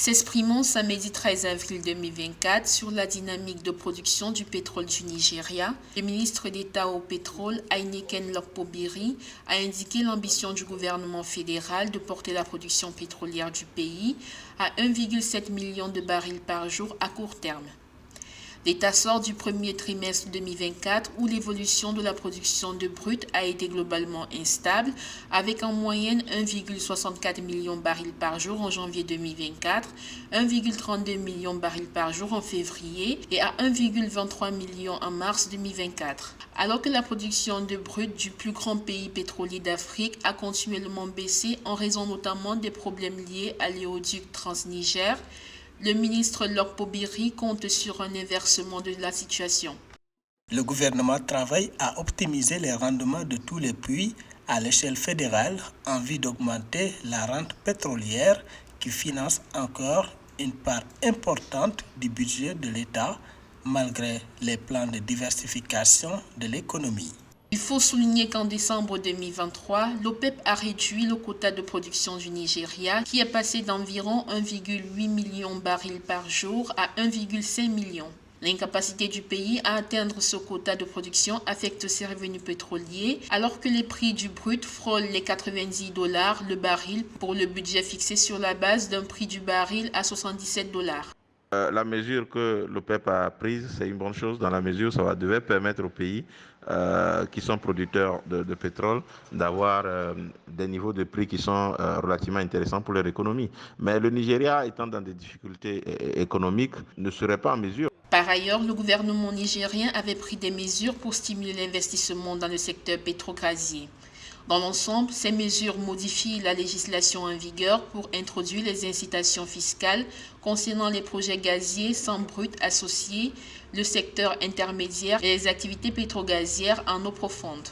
S'exprimant samedi 13 avril 2024 sur la dynamique de production du pétrole du Nigeria, le ministre d'État au pétrole, Heineken Lokpobiri, a indiqué l'ambition du gouvernement fédéral de porter la production pétrolière du pays à 1,7 million de barils par jour à court terme. L'État sort du premier trimestre 2024 où l'évolution de la production de brut a été globalement instable, avec en moyenne 1,64 million de barils par jour en janvier 2024, 1,32 million de barils par jour en février et à 1,23 million en mars 2024. Alors que la production de brut du plus grand pays pétrolier d'Afrique a continuellement baissé en raison notamment des problèmes liés à l'éoduc Transniger, le ministre Lokpobiri compte sur un inversement de la situation. Le gouvernement travaille à optimiser les rendements de tous les puits à l'échelle fédérale en vue d'augmenter la rente pétrolière qui finance encore une part importante du budget de l'État malgré les plans de diversification de l'économie. Il faut souligner qu'en décembre 2023, l'OPEP a réduit le quota de production du Nigeria qui est passé d'environ 1,8 million de barils par jour à 1,5 million. L'incapacité du pays à atteindre ce quota de production affecte ses revenus pétroliers alors que les prix du brut frôlent les $90 le baril pour le budget fixé sur la base d'un prix du baril à $77. La mesure que l'OPEP a prise, c'est une bonne chose dans la mesure où ça devait permettre aux pays qui sont producteurs de pétrole d'avoir des niveaux de prix qui sont relativement intéressants pour leur économie. Mais le Nigeria, étant dans des difficultés économiques, ne serait pas en mesure. Par ailleurs, le gouvernement nigérien avait pris des mesures pour stimuler l'investissement dans le secteur pétrogazier. Dans l'ensemble, ces mesures modifient la législation en vigueur pour introduire les incitations fiscales concernant les projets gaziers sans brut associés, le secteur intermédiaire et les activités pétrogazières en eau profonde.